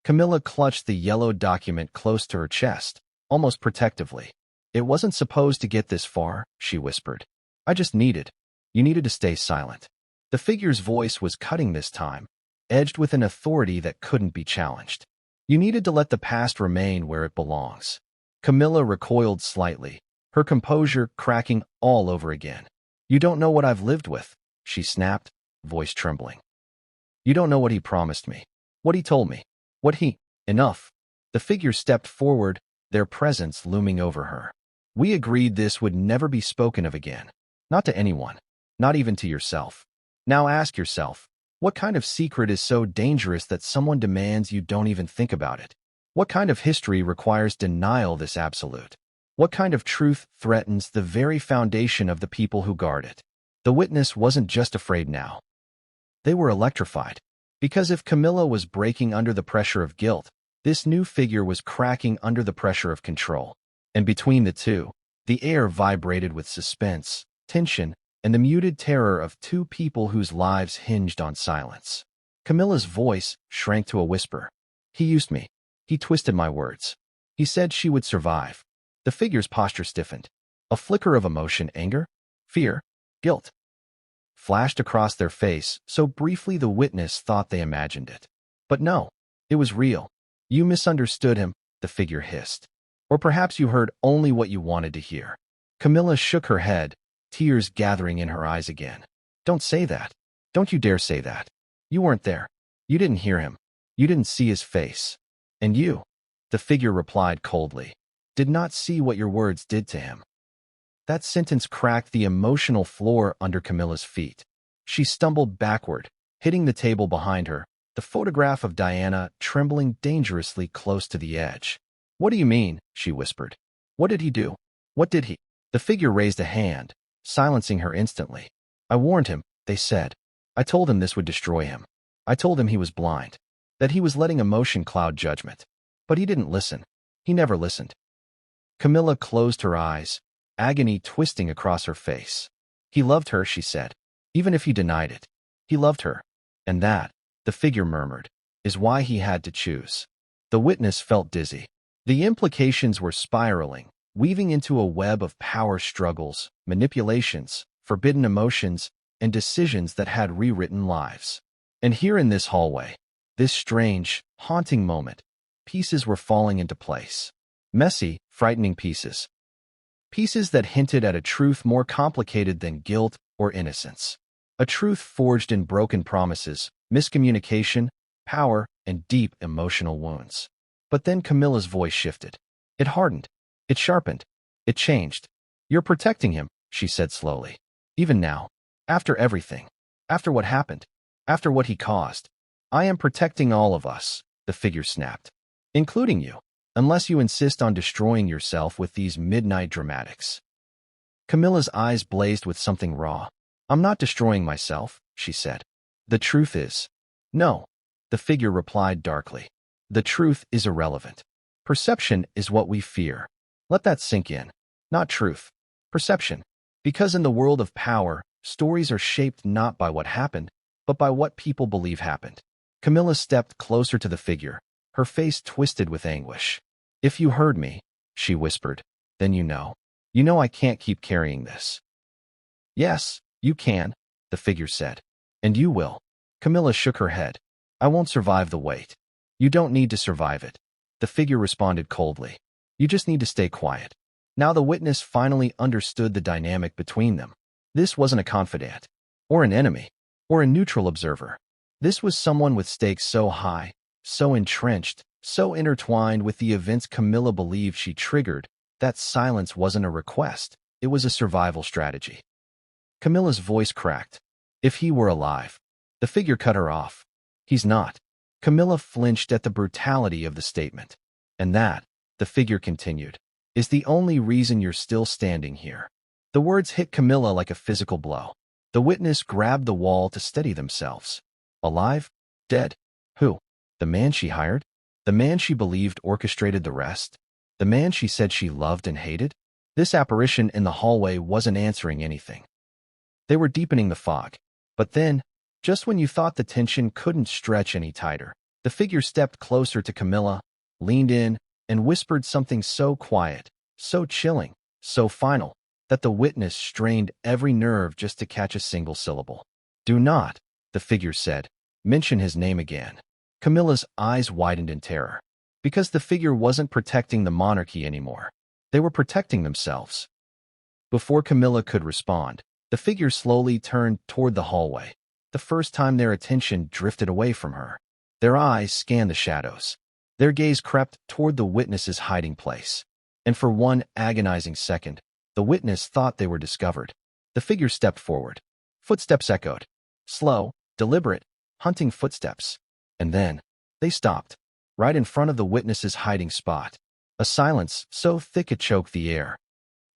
Camilla clutched the yellow document close to her chest, almost protectively. "It wasn't supposed to get this far," she whispered. "You needed to stay silent." The figure's voice was cutting this time, edged with an authority that couldn't be challenged. You needed to let the past remain where it belongs. Camilla recoiled slightly, her composure cracking all over again. You don't know what I've lived with, she snapped, voice trembling. You don't know what he promised me, what he told me, what he— Enough. The figure stepped forward, their presence looming over her. We agreed this would never be spoken of again. Not to anyone. Not even to yourself. Now ask yourself, what kind of secret is so dangerous that someone demands you don't even think about it? What kind of history requires denial this absolute? What kind of truth threatens the very foundation of the people who guard it? The witness wasn't just afraid now. They were electrified. Because if Camilla was breaking under the pressure of guilt, this new figure was cracking under the pressure of control. And between the two, the air vibrated with suspense, tension, and the muted terror of two people whose lives hinged on silence. Camilla's voice shrank to a whisper. He used me. He twisted my words. He said she would survive. The figure's posture stiffened. A flicker of emotion, anger, fear, guilt, flashed across their face so briefly the witness thought they imagined it. But no, it was real. You misunderstood him, the figure hissed. Or perhaps you heard only what you wanted to hear. Camilla shook her head, tears gathering in her eyes again. Don't say that. Don't you dare say that. You weren't there. You didn't hear him. You didn't see his face. And you, the figure replied coldly, did not see what your words did to him. That sentence cracked the emotional floor under Camilla's feet. She stumbled backward, hitting the table behind her, the photograph of Diana trembling dangerously close to the edge. What do you mean? She whispered. What did he do? What did he— The figure raised a hand, silencing her instantly. I warned him, they said. I told him this would destroy him. I told him he was blind, that he was letting emotion cloud judgment. But he didn't listen. He never listened. Camilla closed her eyes, agony twisting across her face. He loved her, she said. Even if he denied it, he loved her. And that, the figure murmured, is why he had to choose. The witness felt dizzy. The implications were spiraling, weaving into a web of power struggles, manipulations, forbidden emotions, and decisions that had rewritten lives. And here in this hallway, this strange, haunting moment, pieces were falling into place. Messy, frightening pieces. Pieces that hinted at a truth more complicated than guilt or innocence. A truth forged in broken promises, miscommunication, power, and deep emotional wounds. But then Camilla's voice shifted. It hardened. It sharpened. It changed. You're protecting him, she said slowly. Even now. After everything. After what happened. After what he caused. I am protecting all of us, the figure snapped. Including you. Unless you insist on destroying yourself with these midnight dramatics. Camilla's eyes blazed with something raw. I'm not destroying myself, she said. The truth is— No, the figure replied darkly. The truth is irrelevant. Perception is what we fear. Let that sink in. Not truth. Perception. Because in the world of power, stories are shaped not by what happened, but by what people believe happened. Camilla stepped closer to the figure, her face twisted with anguish. If you heard me, she whispered, then you know. You know I can't keep carrying this. Yes, you can, the figure said. And you will. Camilla shook her head. I won't survive the weight. You don't need to survive it. The figure responded coldly. You just need to stay quiet. Now the witness finally understood the dynamic between them. This wasn't a confidant, or an enemy, or a neutral observer. This was someone with stakes so high, so entrenched, so intertwined with the events Camilla believed she triggered, that silence wasn't a request, it was a survival strategy. Camilla's voice cracked. If he were alive. The figure cut her off. He's not. Camilla flinched at the brutality of the statement. And that, the figure continued, is the only reason you're still standing here. The words hit Camilla like a physical blow. The witness grabbed the wall to steady themselves. Alive? Dead? Who? The man she hired? The man she believed orchestrated the rest? The man she said she loved and hated? This apparition in the hallway wasn't answering anything. They were deepening the fog. But then, just when you thought the tension couldn't stretch any tighter, the figure stepped closer to Camilla, leaned in, and whispered something so quiet, so chilling, so final, that the witness strained every nerve just to catch a single syllable. Do not, the figure said, mention his name again. Camilla's eyes widened in terror. Because the figure wasn't protecting the monarchy anymore. They were protecting themselves. Before Camilla could respond, the figure slowly turned toward the hallway. The first time their attention drifted away from her. Their eyes scanned the shadows. Their gaze crept toward the witness's hiding place. And for one agonizing second, the witness thought they were discovered. The figure stepped forward. Footsteps echoed. Slow, deliberate, hunting footsteps. And then, they stopped, right in front of the witness's hiding spot. A silence so thick it choked the air.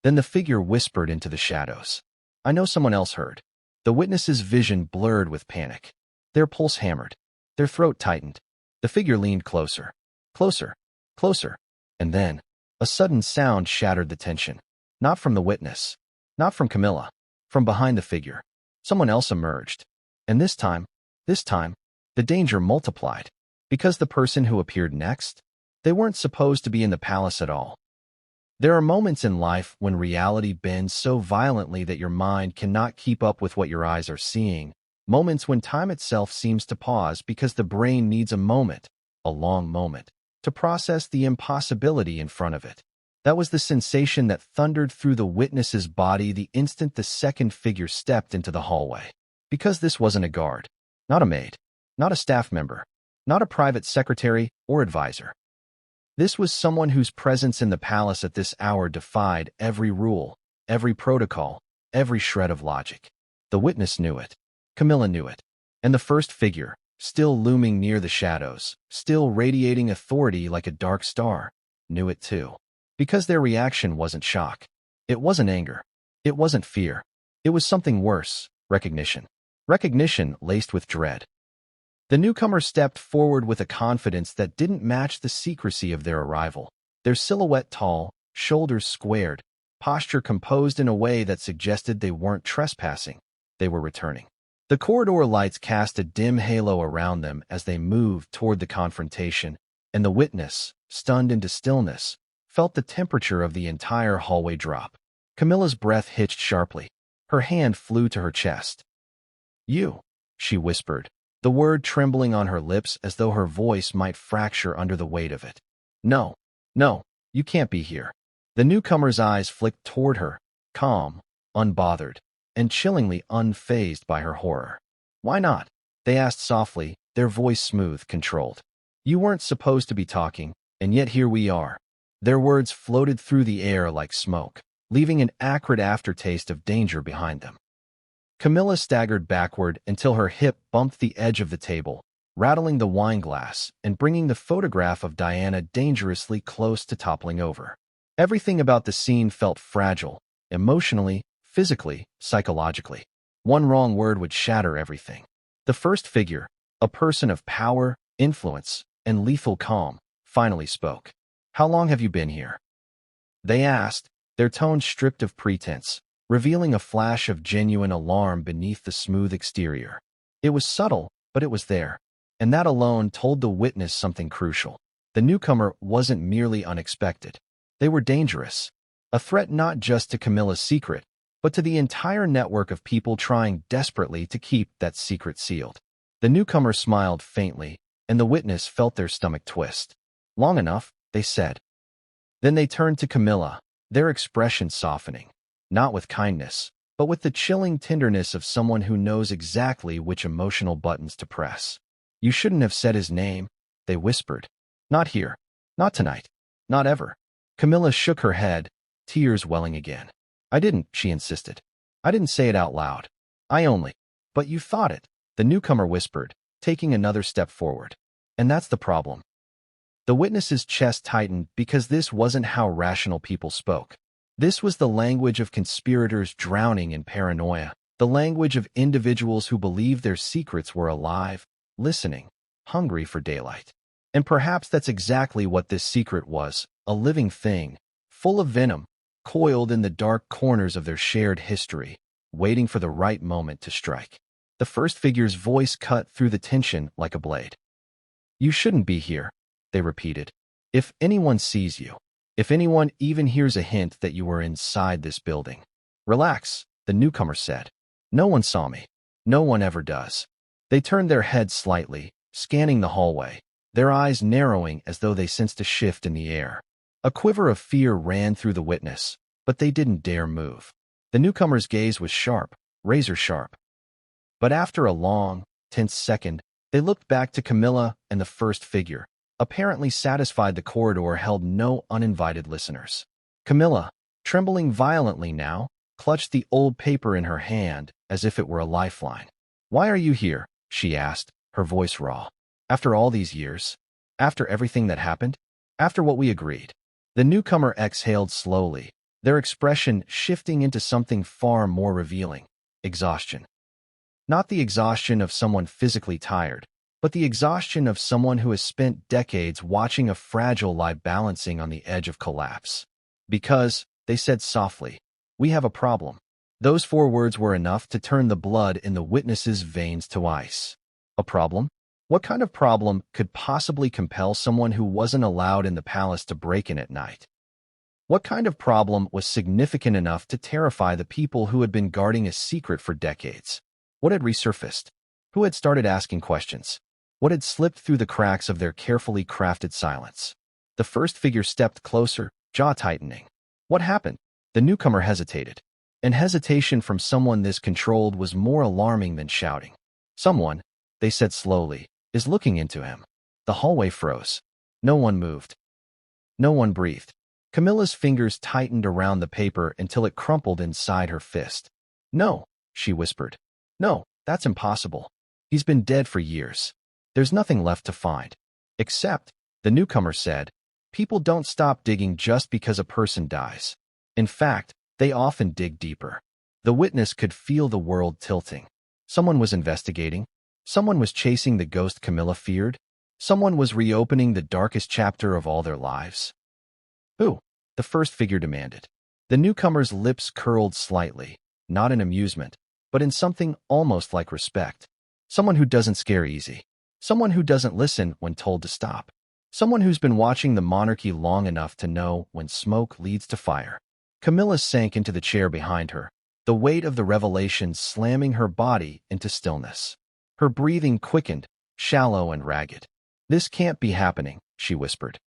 Then the figure whispered into the shadows. I know someone else heard. The witness's vision blurred with panic. Their pulse hammered. Their throat tightened. The figure leaned closer. Closer. Closer. And then, a sudden sound shattered the tension. Not from the witness. Not from Camilla. From behind the figure. Someone else emerged. And this time, the danger multiplied. Because the person who appeared next, they weren't supposed to be in the palace at all. There are moments in life when reality bends so violently that your mind cannot keep up with what your eyes are seeing. Moments when time itself seems to pause because the brain needs a moment, a long moment, to process the impossibility in front of it. That was the sensation that thundered through the witness's body the instant the second figure stepped into the hallway. Because this wasn't a guard, not a maid, not a staff member, not a private secretary or advisor. This was someone whose presence in the palace at this hour defied every rule, every protocol, every shred of logic. The witness knew it. Camilla knew it. And the first figure, still looming near the shadows, still radiating authority like a dark star, knew it too. Because their reaction wasn't shock. It wasn't anger. It wasn't fear. It was something worse, recognition. Recognition laced with dread. The newcomer stepped forward with a confidence that didn't match the secrecy of their arrival. Their silhouette tall, shoulders squared, posture composed in a way that suggested they weren't trespassing. They were returning. The corridor lights cast a dim halo around them as they moved toward the confrontation, and the witness, stunned into stillness, felt the temperature of the entire hallway drop. Camilla's breath hitched sharply. Her hand flew to her chest. You, she whispered, the word trembling on her lips as though her voice might fracture under the weight of it. No, you can't be here. The newcomer's eyes flicked toward her, calm, unbothered, and chillingly unfazed by her horror. Why not? They asked softly, their voice smooth, controlled. You weren't supposed to be talking, and yet here we are. Their words floated through the air like smoke, leaving an acrid aftertaste of danger behind them. Camilla staggered backward until her hip bumped the edge of the table, rattling the wine glass and bringing the photograph of Diana dangerously close to toppling over. Everything about the scene felt fragile, emotionally, physically, psychologically. One wrong word would shatter everything. The first figure, a person of power, influence, and lethal calm, finally spoke. How long have you been here? They asked, their tone stripped of pretense, revealing a flash of genuine alarm beneath the smooth exterior. It was subtle, but it was there, and that alone told the witness something crucial. The newcomer wasn't merely unexpected. They were dangerous, a threat not just to Camilla's secret, but to the entire network of people trying desperately to keep that secret sealed. The newcomer smiled faintly, and the witness felt their stomach twist. Long enough, they said. Then they turned to Camilla, their expression softening. Not with kindness, but with the chilling tenderness of someone who knows exactly which emotional buttons to press. You shouldn't have said his name, they whispered. Not here. Not tonight. Not ever. Camilla shook her head, tears welling again. I didn't, she insisted. I didn't say it out loud. I only. But you thought it, the newcomer whispered, taking another step forward. And that's the problem. The witness's chest tightened because this wasn't how rational people spoke. This was the language of conspirators drowning in paranoia, the language of individuals who believed their secrets were alive, listening, hungry for daylight. And perhaps that's exactly what this secret was, a living thing, full of venom, coiled in the dark corners of their shared history, waiting for the right moment to strike. The first figure's voice cut through the tension like a blade. You shouldn't be here, they repeated. If anyone sees you, if anyone even hears a hint that you were inside this building. Relax, the newcomer said. No one saw me. No one ever does. They turned their heads slightly, scanning the hallway, their eyes narrowing as though they sensed a shift in the air. A quiver of fear ran through the witness, but they didn't dare move. The newcomer's gaze was sharp, razor sharp. But after a long, tense second, they looked back to Camilla and the first figure, apparently satisfied the corridor held no uninvited listeners. Camilla, trembling violently now, clutched the old paper in her hand as if it were a lifeline. "Why are you here?" she asked, her voice raw. "After all these years? After everything that happened? After what we agreed?" The newcomer exhaled slowly, their expression shifting into something far more revealing: exhaustion. Not the exhaustion of someone physically tired, but the exhaustion of someone who has spent decades watching a fragile life balancing on the edge of collapse. "Because," they said softly, "we have a problem." Those 4 words were enough to turn the blood in the witness's veins to ice. A problem? What kind of problem could possibly compel someone who wasn't allowed in the palace to break in at night? What kind of problem was significant enough to terrify the people who had been guarding a secret for decades? What had resurfaced? Who had started asking questions? What had slipped through the cracks of their carefully crafted silence? The first figure stepped closer, jaw tightening. "What happened?" The newcomer hesitated. And hesitation from someone this controlled was more alarming than shouting. "Someone," they said slowly, "is looking into him." The hallway froze. No one moved. No one breathed. Camilla's fingers tightened around the paper until it crumpled inside her fist. "No," she whispered. "No, that's impossible. He's been dead for years. There's nothing left to find." "Except," the newcomer said, "people don't stop digging just because a person dies. In fact, they often dig deeper." The witness could feel the world tilting. Someone was investigating. Someone was chasing the ghost Camilla feared. Someone was reopening the darkest chapter of all their lives. "Who?" the first figure demanded. The newcomer's lips curled slightly, not in amusement, but in something almost like respect. "Someone who doesn't scare easy. Someone who doesn't listen when told to stop. Someone who's been watching the monarchy long enough to know when smoke leads to fire." Camilla sank into the chair behind her, the weight of the revelation slamming her body into stillness. Her breathing quickened, shallow and ragged. "This can't be happening," she whispered.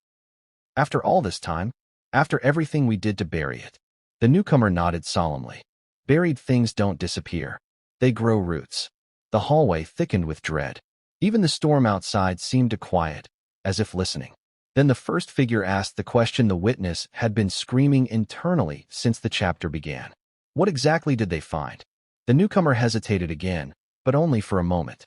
"After all this time? After everything we did to bury it?" The newcomer nodded solemnly. "Buried things don't disappear. They grow roots." The hallway thickened with dread. Even the storm outside seemed to quiet, as if listening. Then the first figure asked the question the witness had been screaming internally since the chapter began. What exactly did they find? The newcomer hesitated again, but only for a moment.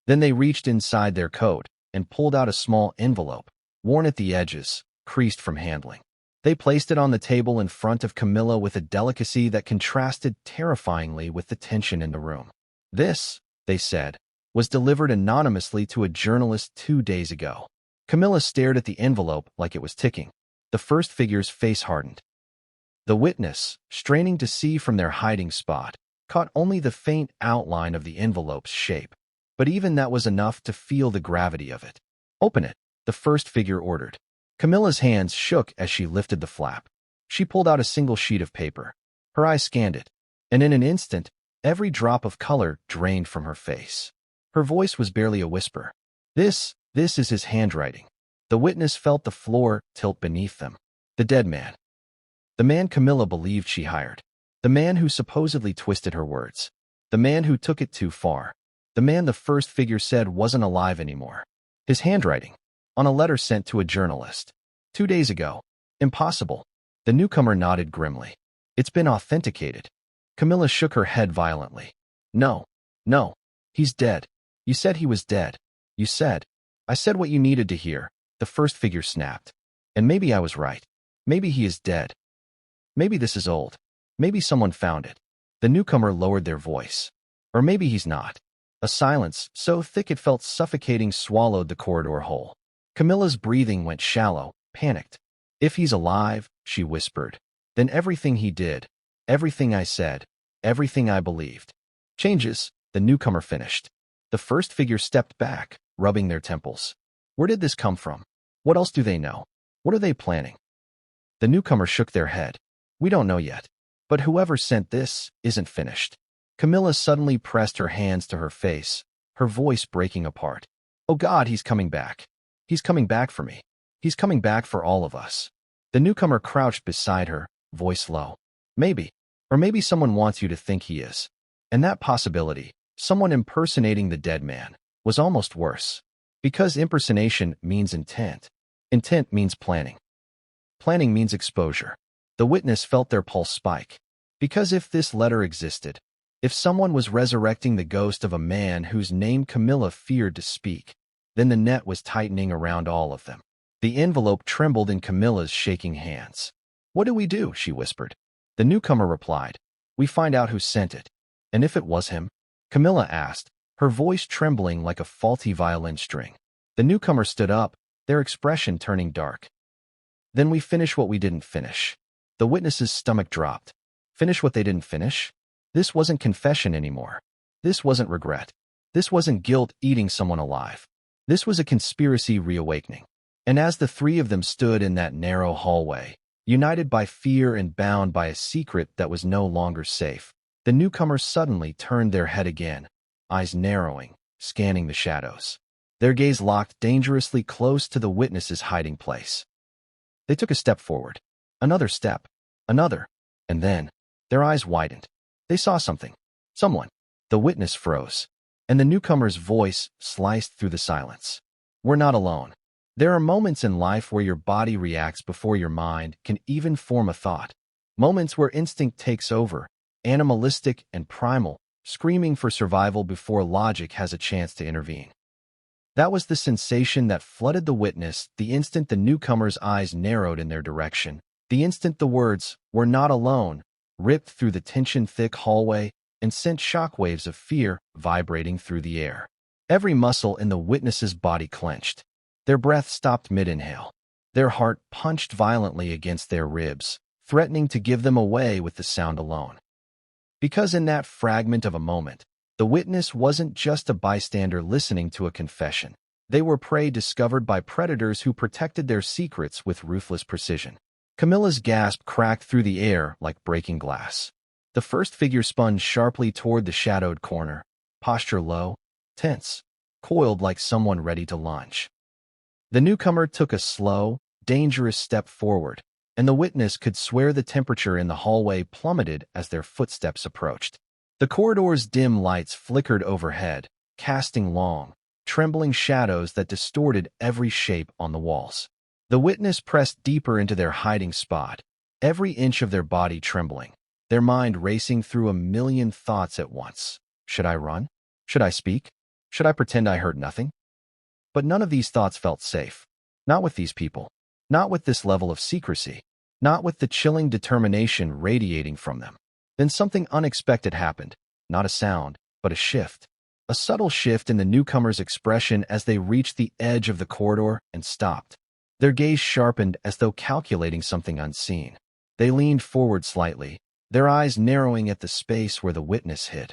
Then they reached inside their coat and pulled out a small envelope, worn at the edges, creased from handling. They placed it on the table in front of Camilla with a delicacy that contrasted terrifyingly with the tension in the room. "This," they said, "was delivered anonymously to a journalist 2 days ago." Camilla stared at the envelope like it was ticking. The first figure's face hardened. The witness, straining to see from their hiding spot, caught only the faint outline of the envelope's shape. But even that was enough to feel the gravity of it. "Open it," the first figure ordered. Camilla's hands shook as she lifted the flap. She pulled out a single sheet of paper. Her eyes scanned it, and in an instant, every drop of color drained from her face. Her voice was barely a whisper. This is his handwriting." The witness felt the floor tilt beneath them. The dead man. The man Camilla believed she hired. The man who supposedly twisted her words. The man who took it too far. The man the first figure said wasn't alive anymore. His handwriting. On a letter sent to a journalist. 2 days ago. Impossible. The newcomer nodded grimly. "It's been authenticated." Camilla shook her head violently. No. He's dead. You said he was dead. You said. "I said what you needed to hear," the first figure snapped. "And maybe I was right. Maybe he is dead. Maybe this is old. Maybe someone found it." The newcomer lowered their voice. "Or maybe he's not." A silence, so thick it felt suffocating, swallowed the corridor whole. Camilla's breathing went shallow, panicked. "If he's alive," she whispered, "then everything he did, everything I said, everything I believed, changes," the newcomer finished. The first figure stepped back, rubbing their temples. Where did this come from? What else do they know? What are they planning? The newcomer shook their head. "We don't know yet. But whoever sent this isn't finished." Camilla suddenly pressed her hands to her face, her voice breaking apart. "Oh God, he's coming back. He's coming back for me. He's coming back for all of us." The newcomer crouched beside her, voice low. "Maybe. Or maybe someone wants you to think he is." And that possibility, someone impersonating the dead man, was almost worse. Because impersonation means intent. Intent means planning. Planning means exposure. The witness felt their pulse spike. Because if this letter existed, if someone was resurrecting the ghost of a man whose name Camilla feared to speak, then the net was tightening around all of them. The envelope trembled in Camilla's shaking hands. "What do we do?" she whispered. The newcomer replied, "We find out who sent it." "And if it was him?" Camilla asked, her voice trembling like a faulty violin string. The newcomer stood up, their expression turning dark. "Then we finish what we didn't finish." The witness's stomach dropped. Finish what they didn't finish? This wasn't confession anymore. This wasn't regret. This wasn't guilt eating someone alive. This was a conspiracy reawakening. And as the three of them stood in that narrow hallway, united by fear and bound by a secret that was no longer safe, the newcomers suddenly turned their head again, eyes narrowing, scanning the shadows. Their gaze locked dangerously close to the witness's hiding place. They took a step forward, another step, another, and then their eyes widened. They saw something, someone. The witness froze, and the newcomer's voice sliced through the silence. "We're not alone. There are moments in life where your body reacts before your mind can even form a thought. Moments where instinct takes over, animalistic and primal, screaming for survival before logic has a chance to intervene." That was the sensation that flooded the witness the instant the newcomer's eyes narrowed in their direction, the instant the words, "We're not alone," ripped through the tension-thick hallway and sent shockwaves of fear vibrating through the air. Every muscle in the witness's body clenched. Their breath stopped mid-inhale. Their heart punched violently against their ribs, threatening to give them away with the sound alone. Because in that fragment of a moment, the witness wasn't just a bystander listening to a confession. They were prey discovered by predators who protected their secrets with ruthless precision. Camilla's gasp cracked through the air like breaking glass. The first figure spun sharply toward the shadowed corner, posture low, tense, coiled like someone ready to lunge. The newcomer took a slow, dangerous step forward, and the witness could swear the temperature in the hallway plummeted as their footsteps approached. The corridor's dim lights flickered overhead, casting long, trembling shadows that distorted every shape on the walls. The witness pressed deeper into their hiding spot, every inch of their body trembling, their mind racing through a million thoughts at once. Should I run? Should I speak? Should I pretend I heard nothing? But none of these thoughts felt safe. Not with these people. Not with this level of secrecy. Not with the chilling determination radiating from them. Then something unexpected happened. Not a sound, but a shift. A subtle shift in the newcomer's expression as they reached the edge of the corridor and stopped. Their gaze sharpened as though calculating something unseen. They leaned forward slightly, their eyes narrowing at the space where the witness hid.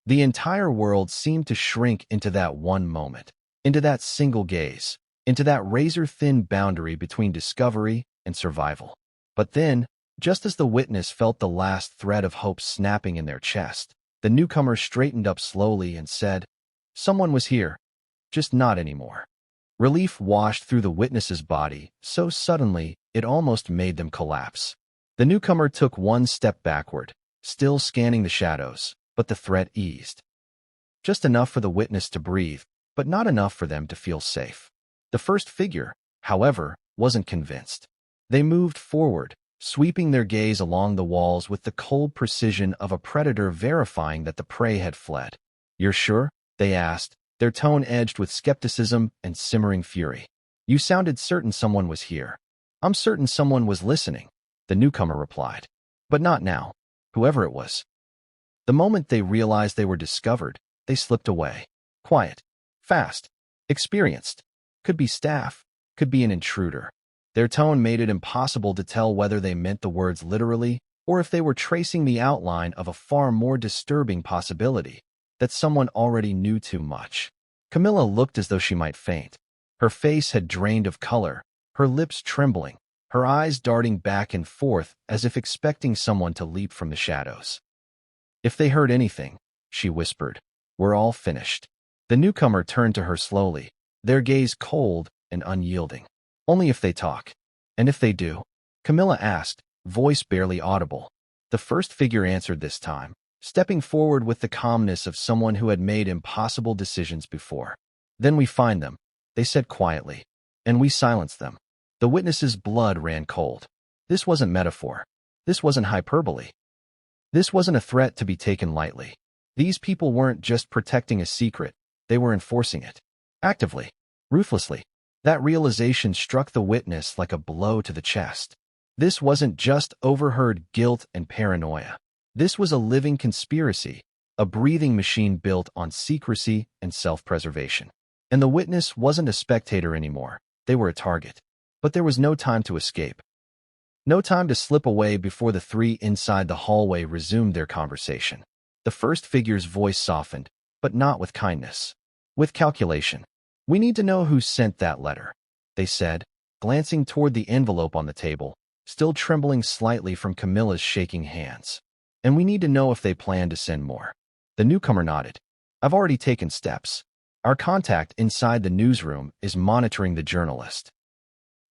The entire world seemed to shrink into that one moment, into that single gaze, into that razor-thin boundary between discovery and survival. But then, just as the witness felt the last thread of hope snapping in their chest, the newcomer straightened up slowly and said, "Someone was here, just not anymore." Relief washed through the witness's body so suddenly it almost made them collapse. The newcomer took one step backward, still scanning the shadows, but the threat eased. Just enough for the witness to breathe, but not enough for them to feel safe. The first figure, however, wasn't convinced. They moved forward, sweeping their gaze along the walls with the cold precision of a predator verifying that the prey had fled. "You're sure?" they asked, their tone edged with skepticism and simmering fury. "You sounded certain someone was here." "I'm certain someone was listening," the newcomer replied. "But not now, whoever it was." The moment they realized they were discovered, they slipped away. Quiet, fast, experienced. Could be staff, could be an intruder. Their tone made it impossible to tell whether they meant the words literally or if they were tracing the outline of a far more disturbing possibility, that someone already knew too much. Camilla looked as though she might faint. Her face had drained of color, her lips trembling, her eyes darting back and forth as if expecting someone to leap from the shadows. "If they heard anything," she whispered, "we're all finished." The newcomer turned to her slowly, their gaze cold and unyielding. Only if they talk. And if they do? Camilla asked, voice barely audible. The first figure answered this time, stepping forward with the calmness of someone who had made impossible decisions before. Then we find them, they said quietly. And we silence them. The witness's blood ran cold. This wasn't metaphor. This wasn't hyperbole. This wasn't a threat to be taken lightly. These people weren't just protecting a secret, they were enforcing it. Actively. Ruthlessly. That realization struck the witness like a blow to the chest. This wasn't just overheard guilt and paranoia. This was a living conspiracy, a breathing machine built on secrecy and self-preservation. And the witness wasn't a spectator anymore. They were a target. But there was no time to escape. No time to slip away before the three inside the hallway resumed their conversation. The first figure's voice softened, but not with kindness. With calculation. We need to know who sent that letter, they said, glancing toward the envelope on the table, still trembling slightly from Camilla's shaking hands. And we need to know if they plan to send more. The newcomer nodded. I've already taken steps. Our contact inside the newsroom is monitoring the journalist.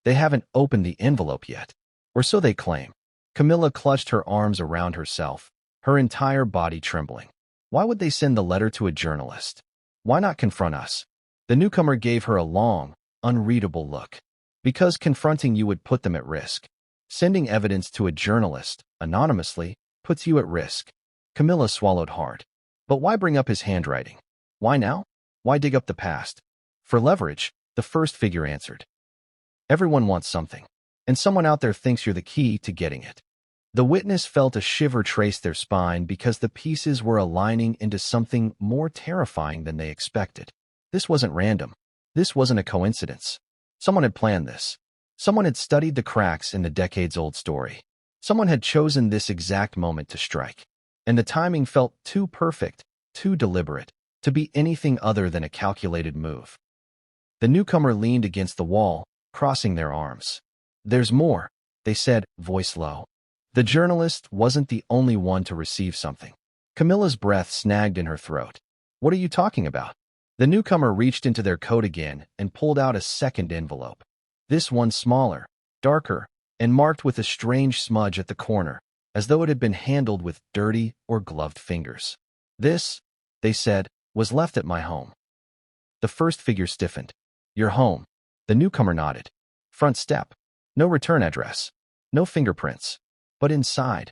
They haven't opened the envelope yet. Or so they claim. Camilla clutched her arms around herself, her entire body trembling. Why would they send the letter to a journalist? Why not confront us? The newcomer gave her a long, unreadable look. Because confronting you would put them at risk. Sending evidence to a journalist, anonymously, puts you at risk. Camilla swallowed hard. But why bring up his handwriting? Why now? Why dig up the past? For leverage, the first figure answered. Everyone wants something. And someone out there thinks you're the key to getting it. The witness felt a shiver trace their spine because the pieces were aligning into something more terrifying than they expected. This wasn't random. This wasn't a coincidence. Someone had planned this. Someone had studied the cracks in the decades-old story. Someone had chosen this exact moment to strike. And the timing felt too perfect, too deliberate, to be anything other than a calculated move. The newcomer leaned against the wall, crossing their arms. There's more, they said, voice low. The journalist wasn't the only one to receive something. Camilla's breath snagged in her throat. What are you talking about? The newcomer reached into their coat again and pulled out a second envelope. This one smaller, darker, and marked with a strange smudge at the corner, as though it had been handled with dirty or gloved fingers. This, they said, was left at my home. The first figure stiffened. Your home. The newcomer nodded. Front step. No return address. No fingerprints. But inside.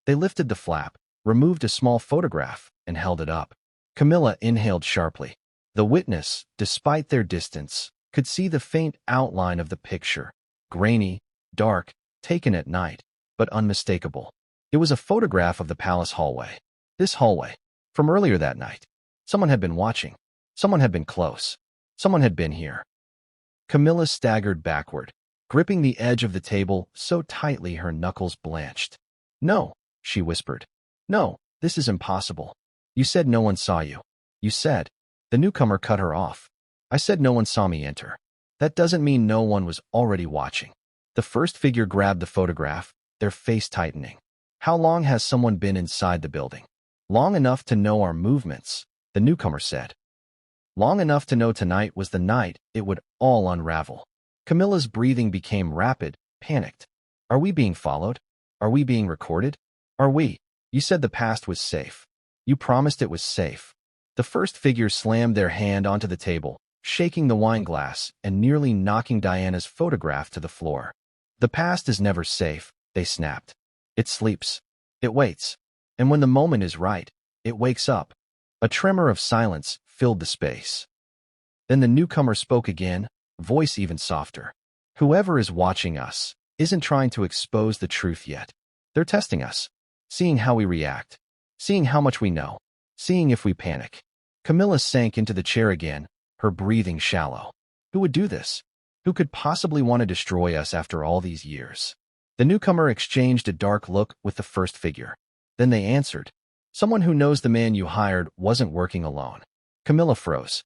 They lifted the flap, removed a small photograph, and held it up. Camilla inhaled sharply. The witness, despite their distance, could see the faint outline of the picture. Grainy, dark, taken at night, but unmistakable. It was a photograph of the palace hallway. This hallway. From earlier that night. Someone had been watching. Someone had been close. Someone had been here. Camilla staggered backward, gripping the edge of the table so tightly her knuckles blanched. No, she whispered. No, this is impossible. You said no one saw you. You said. The newcomer cut her off. I said no one saw me enter. That doesn't mean no one was already watching. The first figure grabbed the photograph, their face tightening. How long has someone been inside the building? Long enough to know our movements, the newcomer said. Long enough to know tonight was the night it would all unravel. Camilla's breathing became rapid, panicked. Are we being followed? Are we being recorded? Are we? You said the past was safe. You promised it was safe. The first figure slammed their hand onto the table, shaking the wine glass and nearly knocking Diana's photograph to the floor. The past is never safe, they snapped. It sleeps. It waits. And when the moment is right, it wakes up. A tremor of silence filled the space. Then the newcomer spoke again, voice even softer. Whoever is watching us isn't trying to expose the truth yet. They're testing us, seeing how we react, seeing how much we know, seeing if we panic. Camilla sank into the chair again, her breathing shallow. Who would do this? Who could possibly want to destroy us after all these years? The newcomer exchanged a dark look with the first figure. Then they answered. Someone who knows the man you hired wasn't working alone. Camilla froze.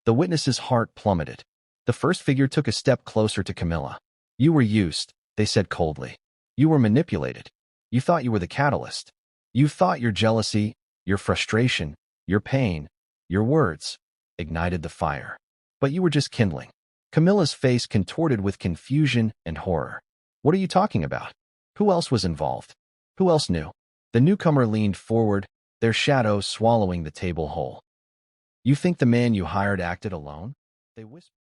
The witness's heart plummeted. The first figure took a step closer to Camilla. You were used, they said coldly. You were manipulated. You thought you were the catalyst. You thought your jealousy, your frustration, your pain, your words, ignited the fire. But you were just kindling. Camilla's face contorted with confusion and horror. What are you talking about? Who else was involved? Who else knew? The newcomer leaned forward, their shadow swallowing the table whole. You think the man you hired acted alone? They whispered.